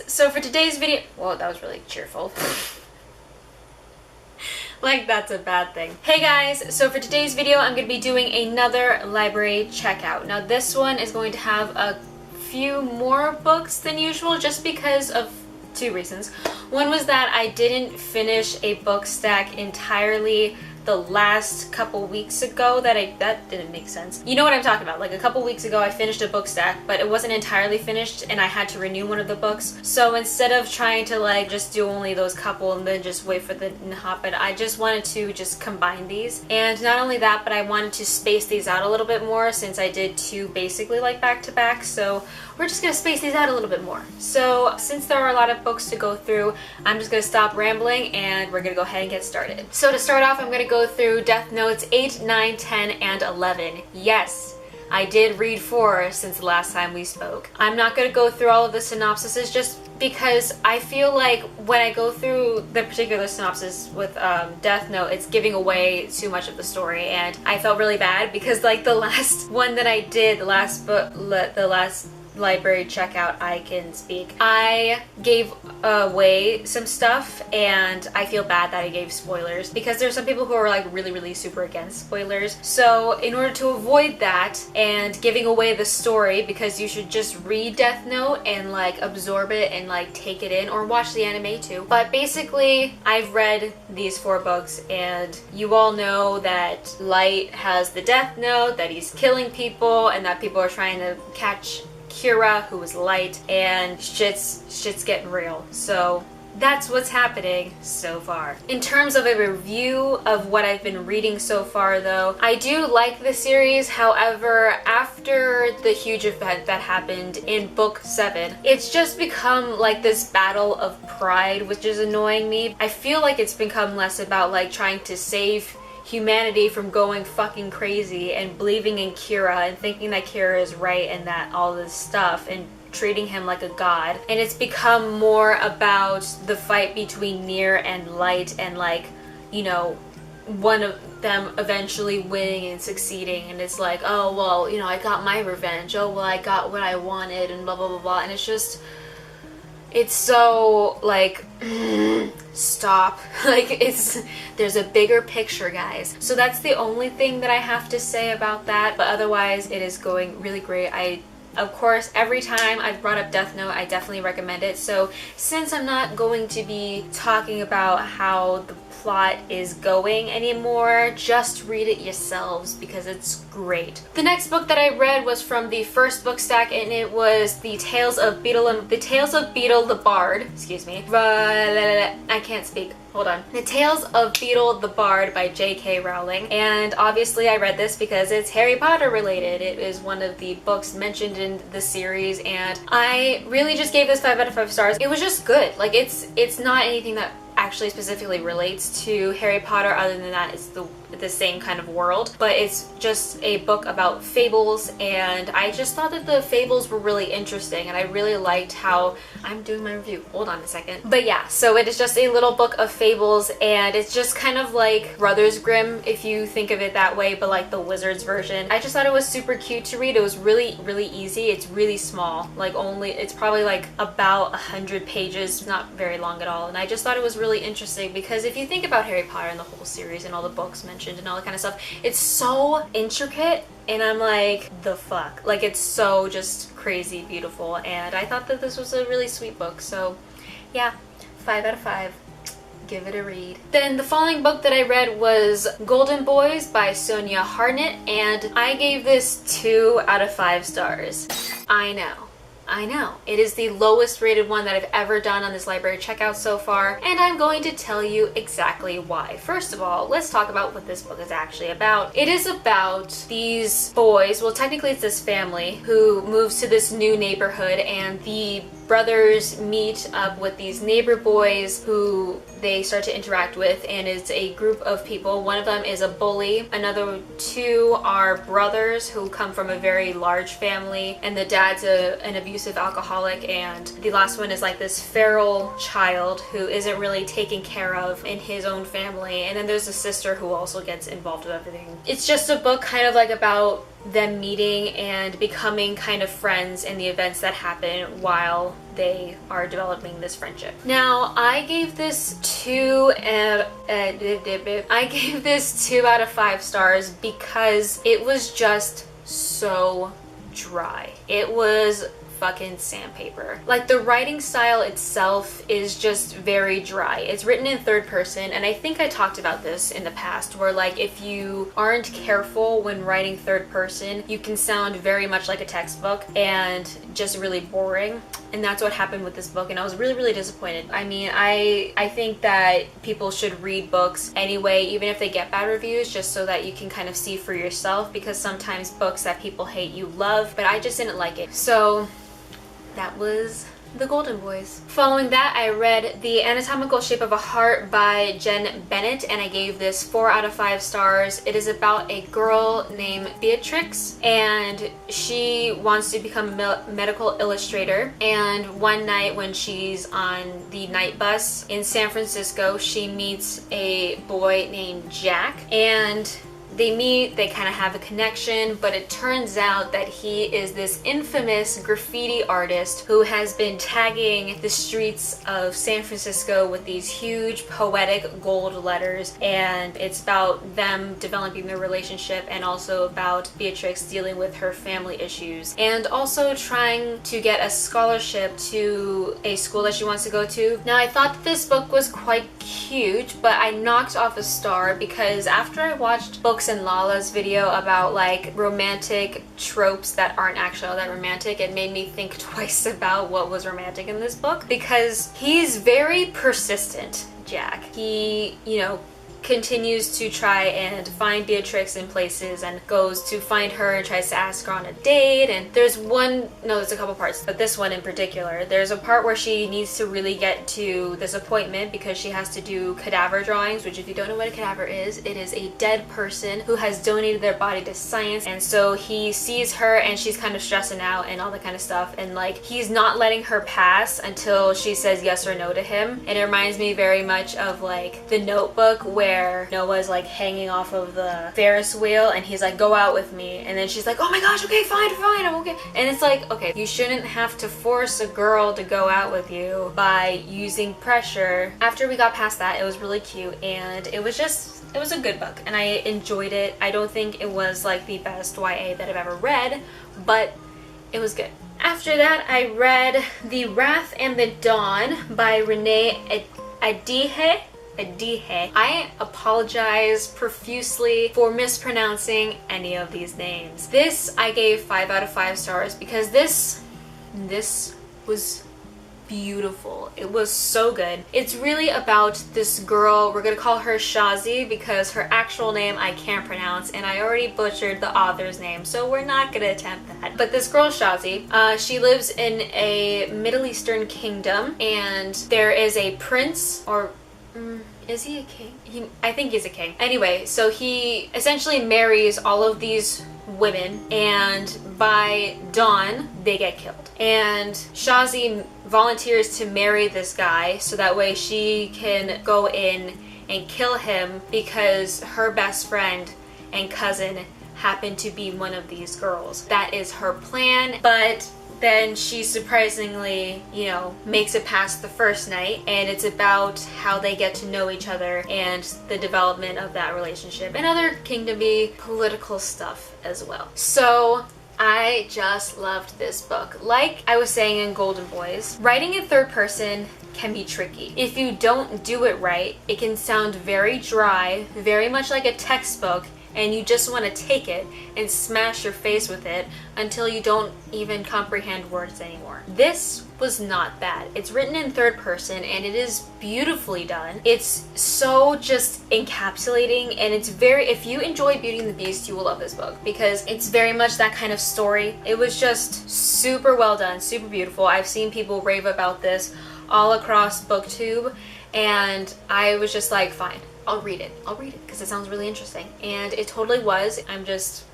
so for today's video, well, that was really cheerful. Like that's a bad thing. Hey guys, so for today's video, I'm going to be doing another library checkout. Now this one is going to have a few more books than usual just because of two reasons. One was that I didn't finish a book stack entirely the last couple weeks ago. That didn't make sense. You know what I'm talking about. Like a couple weeks ago I finished a book stack, but it wasn't entirely finished and I had to renew one of the books. So instead of trying to like just do only those couple and then just wait for the Nhappad, I just wanted to just combine these. And not only that, but I wanted to space these out a little bit more since I did two basically like back to back. So we're just gonna space these out a little bit more. So since there are a lot of books to go through, I'm just gonna stop rambling and we're gonna go ahead and get started. So to start off, I'm gonna go through Death Notes 8, 9, 10, and 11. Yes, I did read 4 since the last time we spoke. I'm not gonna go through all of the synopsises just because I feel like when I go through the particular synopsis with Death Note, it's giving away too much of the story, and I felt really bad because like the last one that I did, the last library checkout, I can speak, I gave away some stuff and I feel bad that I gave spoilers because there's some people who are like really super against spoilers. So in order to avoid that and giving away the story, because you should just read Death Note and like absorb it and like take it in, or watch the anime too. But basically I've read these 4 books and you all know that Light has the Death Note, that he's killing people and that people are trying to catch Kira, who was Light, and shit's getting real. So that's what's happening so far. In terms of a review of what I've been reading so far though, I do like the series. However, after the huge event that happened in book 7, it's just become like this battle of pride, which is annoying me. I feel like it's become less about like trying to save humanity from going fucking crazy and believing in Kira and thinking that Kira is right and that all this stuff and treating him like a god. And it's become more about the fight between Nier and Light and like, you know, one of them eventually winning and succeeding, and it's like, oh well, you know, I got my revenge, oh well, I got what I wanted, and blah blah blah blah. And it's just, it's so like stop. Like there's a bigger picture, guys. So that's the only thing that I have to say about that, but otherwise it is going really great. Of course, every time I've brought up Death Note, I definitely recommend it. So since I'm not going to be talking about how the plot is going anymore, just read it yourselves because it's great. The next book that I read was from the first book stack, and it was The Tales of Beetle the Bard. Excuse me. I can't speak. Hold on. The Tales of Beetle the Bard by J.K. Rowling. And obviously I read this because it's Harry Potter related. It is one of the books mentioned in the series, and I really just gave this 5 out of 5 stars. It was just good. Like it's not anything that actually specifically relates to Harry Potter, other than that it's the same kind of world, but it's just a book about fables, and I just thought that the fables were really interesting, and I really liked how I'm doing my review. Hold on a second. But yeah, so it is just a little book of fables, and it's just kind of like Brothers Grimm if you think of it that way, but like the wizard's version. I just thought it was super cute to read. It was really easy. It's really small, like it's probably like about 100 pages, not very long at all, and I just thought it was really interesting because if you think about Harry Potter and the whole series and all the books mentioned and all that kind of stuff, it's so intricate, and I'm like, the fuck, like it's so just crazy beautiful, and I thought that this was a really sweet book. So yeah, 5 out of 5. Give it a read. Then the following book that I read was Golden Boys by Sonia Hartnett, and I gave this 2 out of 5 stars. I know. It is the lowest rated one that I've ever done on this library checkout so far, and I'm going to tell you exactly why. First of all, let's talk about what this book is actually about. It is about these boys, well technically it's this family, who moves to this new neighborhood, and the brothers meet up with these neighbor boys who they start to interact with, and it's a group of people. One of them is a bully, another 2 are brothers who come from a very large family, and the dad's an abusive alcoholic, and the last one is like this feral child who isn't really taken care of in his own family, and then there's a sister who also gets involved with everything. It's just a book kind of like about them meeting and becoming kind of friends in the events that happen while they are developing this friendship. Now, I gave this 2 out of 5 stars because it was just so dry. It was fucking sandpaper. Like, the writing style itself is just very dry. It's written in third person, and I think I talked about this in the past, where like if you aren't careful when writing third person, you can sound very much like a textbook and just really boring. And that's what happened with this book, and I was really disappointed. I mean, I think that people should read books anyway, even if they get bad reviews, just so that you can kind of see for yourself, because sometimes books that people hate you love, but I just didn't like it. So that was The Golden Boys. Following that, I read The Anatomical Shape of a Heart by Jen Bennett, and I gave this 4 out of 5 stars. It is about a girl named Beatrix, and she wants to become a medical illustrator. And one night when she's on the night bus in San Francisco, she meets a boy named Jack, and they meet, they kind of have a connection, but it turns out that he is this infamous graffiti artist who has been tagging the streets of San Francisco with these huge poetic gold letters, and it's about them developing their relationship and also about Beatrix dealing with her family issues and also trying to get a scholarship to a school that she wants to go to. Now, I thought that this book was quite cute, but I knocked off a star because after I watched Books and Lala's video about like romantic tropes that aren't actually all that romantic, it made me think twice about what was romantic in this book, because he's very persistent, Jack. He, you know, continues to try and find Beatrix in places and goes to find her and tries to ask her on a date. And there's a couple parts, but this one in particular, there's a part where she needs to really get to this appointment because she has to do cadaver drawings, which if you don't know what a cadaver is, it is a dead person who has donated their body to science. And so he sees her and she's kind of stressing out and all that kind of stuff, and like he's not letting her pass until she says yes or no to him. And it reminds me very much of like The Notebook, where Noah's like hanging off of the Ferris wheel and he's like, go out with me, and then she's like, oh my gosh, okay, fine, I'm okay. And it's like, okay, you shouldn't have to force a girl to go out with you by using pressure. After we got past that, it was really cute, and it was a good book and I enjoyed it. I don't think it was like the best YA that I've ever read, but it was good. After that, I read The Wrath and the Dawn by Renee Ahdieh. I apologize profusely for mispronouncing any of these names. This I gave 5 out of 5 stars because this was beautiful. It was so good. It's really about this girl, we're gonna call her Shazi because her actual name I can't pronounce and I already butchered the author's name, so we're not gonna attempt that. But this girl Shazi, she lives in a Middle Eastern kingdom, and there is a prince, or is he a king? I think he's a king. Anyway, so he essentially marries all of these women, and by dawn they get killed. And Shazi volunteers to marry this guy so that way she can go in and kill him because her best friend and cousin happened to be one of these girls. That is her plan, but then she surprisingly, you know, makes it past the first night, and it's about how they get to know each other and the development of that relationship and other kingdomy political stuff as well. So I just loved this book. Like I was saying in Golden Boys, writing in third person can be tricky. If you don't do it right, it can sound very dry, very much like a textbook, and you just want to take it and smash your face with it until you don't even comprehend words anymore. This was not bad. It's written in third person and it is beautifully done. It's so just encapsulating, and it's very, if you enjoy Beauty and the Beast, you will love this book because it's very much that kind of story. It was just super well done, super beautiful. I've seen people rave about this all across BookTube, and I was just like, fine, I'll read it because it sounds really interesting, and it totally was. I'm just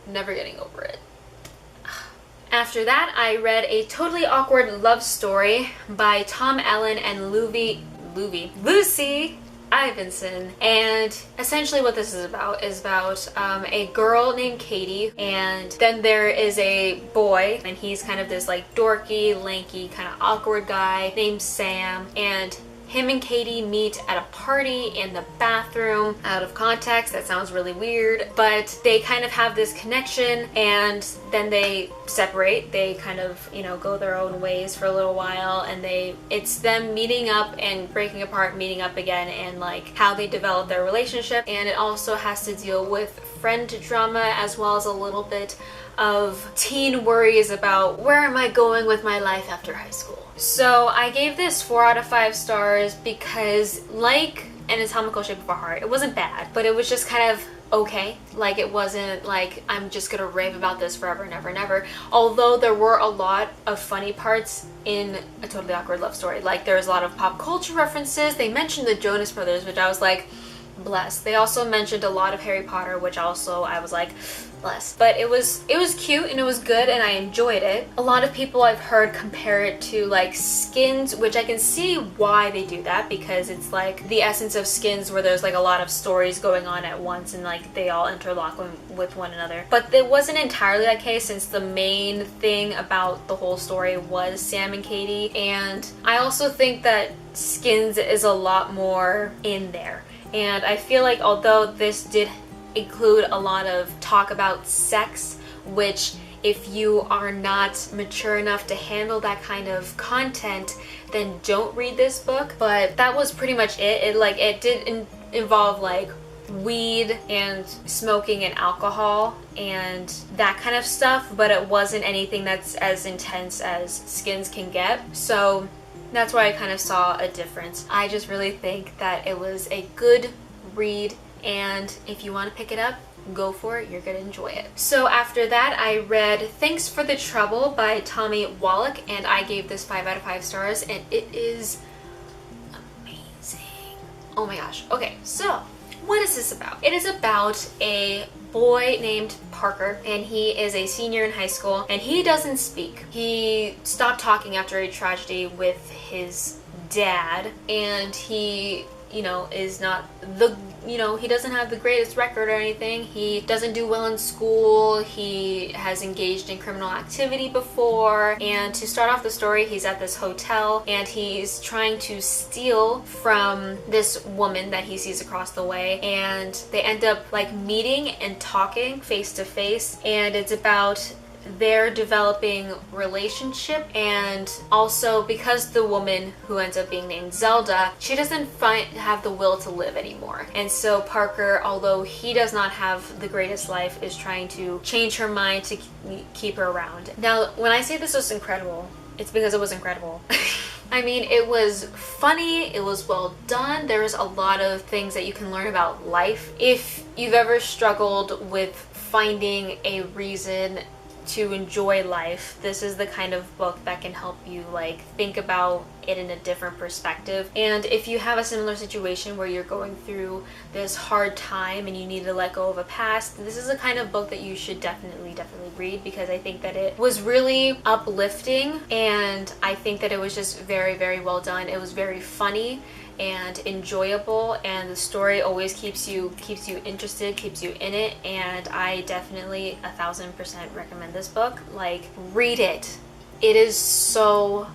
never getting over it. After that, I read A Totally Awkward Love Story by Tom Allen and Lucy Ivinson. And essentially what this is about a girl named Katie, and then there is a boy, and he's kind of this like dorky, lanky, kind of awkward guy named Sam, and him and Katie meet at a party in the bathroom. Out of context, that sounds really weird, but they kind of have this connection, and then they separate. They kind of, you know, go their own ways for a little while, and it's them meeting up and breaking apart, meeting up again, and like how they develop their relationship. And it also has to deal with friend drama as well as a little bit of teen worries about where am I going with my life after high school. So I gave this 4 out of 5 stars because, like Anatomical Shape of a Heart, it wasn't bad, but it was just kind of okay. Like, it wasn't like I'm just gonna rave about this forever and ever and ever. Although there were a lot of funny parts in A Totally Awkward Love Story. Like, there's a lot of pop culture references. They mentioned the Jonas Brothers, which I was like, bless. They also mentioned a lot of Harry Potter, which also I was like, bless. But it was cute and it was good and I enjoyed it. A lot of people I've heard compare it to like Skins, which I can see why they do that, because it's like the essence of Skins, where there's like a lot of stories going on at once and like they all interlock with one another. But it wasn't entirely that case, since the main thing about the whole story was Sam and Katie. And I also think that Skins is a lot more in there. And I feel like although this did include a lot of talk about sex, which if you are not mature enough to handle that kind of content, then don't read this book. But that was pretty much it. It did involve like weed and smoking and alcohol and that kind of stuff, but it wasn't anything that's as intense as Skins can get. So that's why I kind of saw a difference. I just really think that it was a good read, and if you want to pick it up, go for it. You're gonna enjoy it. So after that, I read Thanks for the Trouble by Tommy Wallach, and I gave this 5 out of 5 stars, and it is amazing. Oh my gosh. Okay, so what is this about? It is about a boy named Parker, and he is a senior in high school, and he doesn't speak. He stopped talking after a tragedy with his dad, and he, you know, is not the, you know, he doesn't have the greatest record or anything. He doesn't do well in school. He has engaged in criminal activity before. And to start off the story, he's at this hotel and he's trying to steal from this woman that he sees across the way. And they end up like meeting and talking face to face. And it's about their developing relationship, and also because the woman who ends up being named Zelda, she doesn't have the will to live anymore. And so Parker, although he does not have the greatest life, is trying to change her mind to keep her around. Now, when I say this was incredible, it's because it was incredible. I mean, it was funny, it was well done, there was a lot of things that you can learn about life. If you've ever struggled with finding a reason to enjoy life, this is the kind of book that can help you like think about it in a different perspective. And if you have a similar situation where you're going through this hard time and you need to let go of a past, this is the kind of book that you should definitely read, because I think that it was really uplifting, and I think that it was just very, very well done. It was very funny and enjoyable, and the story always keeps you interested, keeps you in it, and I definitely 1000% recommend this book. Like, read it. It is so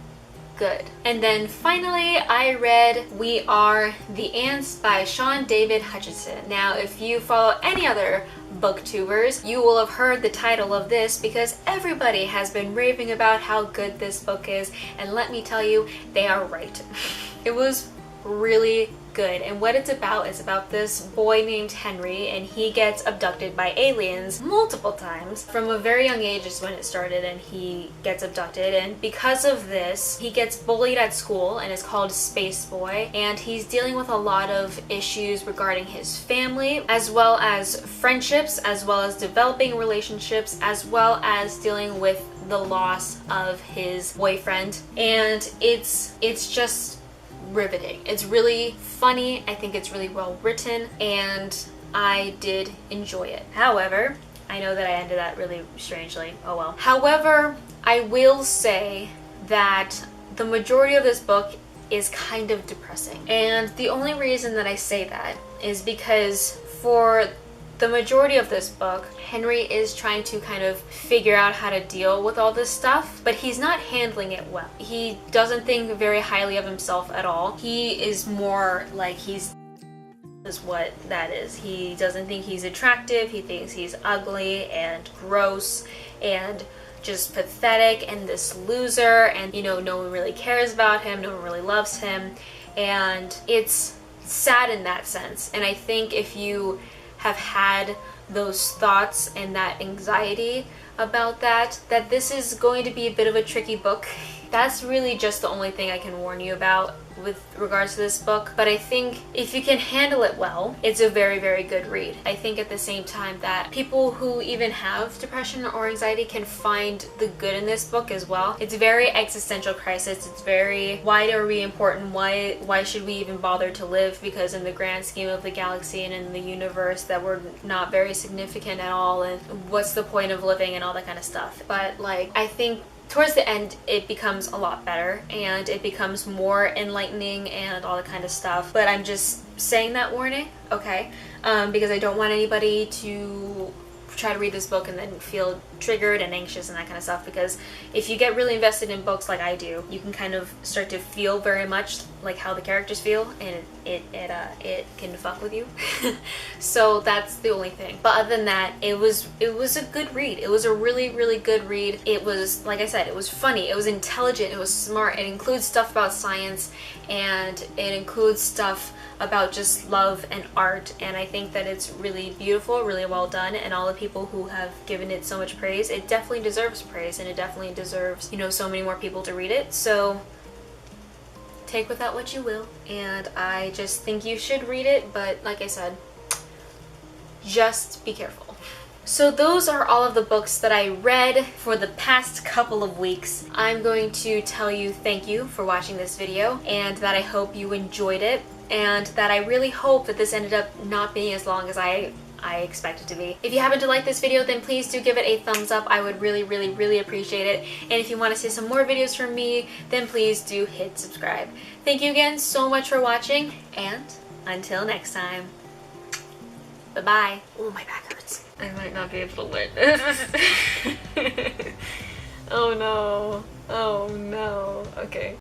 good. And then finally, I read We Are the Ants by Sean David Hutchinson. Now, if you follow any other booktubers, you will have heard the title of this because everybody has been raving about how good this book is, and let me tell you, they are right. It was really good. And what it's about is about this boy named Henry, and he gets abducted by aliens multiple times. From a very young age is when it started, and he gets abducted, and because of this he gets bullied at school and is called Space Boy, and he's dealing with a lot of issues regarding his family, as well as friendships, as well as developing relationships, as well as dealing with the loss of his boyfriend. And it's just riveting. It's really funny. I think it's really well written, and I did enjoy it. However, I know that I ended that really strangely. Oh well. However, I will say that the majority of this book is kind of depressing. And the only reason that I say that is because for the majority of this book, Henry is trying to kind of figure out how to deal with all this stuff, but he's not handling it well. He doesn't think very highly of himself at all. He is more like is what that is. He doesn't think he's attractive. He thinks he's ugly and gross and just pathetic and this loser, and no one really cares about him, no one really loves him, and it's sad in that sense. And I think if you have had those thoughts and that anxiety about that this is going to be a bit of a tricky book. That's really just the only thing I can warn you about with regards to this book. But I think if you can handle it well, it's a very, very good read. I think at the same time that people who even have depression or anxiety can find the good in this book as well. It's very existential crisis. It's very, why are we important? Why should we even bother to live? Because in the grand scheme of the galaxy and in the universe that we're not very significant at all, and what's the point of living and all that kind of stuff. But like, I think towards the end it becomes a lot better and it becomes more enlightening and all that kind of stuff. But I'm just saying that warning, okay? Because I don't want anybody to try to read this book and then feel triggered and anxious and that kind of stuff, because if you get really invested in books like I do, you can kind of start to feel very much like how the characters feel, and it can fuck with you. So that's the only thing. But other than that, it was a good read. It was a really, really good read. It was, like I said, it was funny, it was intelligent, it was smart. It includes stuff about science and it includes stuff about just love and art, and I think that it's really beautiful, really well done, and all the people who have given it so much praise, it definitely deserves praise, and it definitely deserves, so many more people to read it. So take with that what you will, and I just think you should read it, but like I said, just be careful. So those are all of the books that I read for the past couple of weeks. I'm going to tell you thank you for watching this video, and that I hope you enjoyed it, and that I really hope that this ended up not being as long as I expect it to be. If you happen to like this video, then please do give it a thumbs up. I would really, really, really appreciate it. And if you want to see some more videos from me, then please do hit subscribe. Thank you again so much for watching, and until next time, bye-bye. Oh, my back hurts. I might not be able to win. Oh no. Oh no. Okay.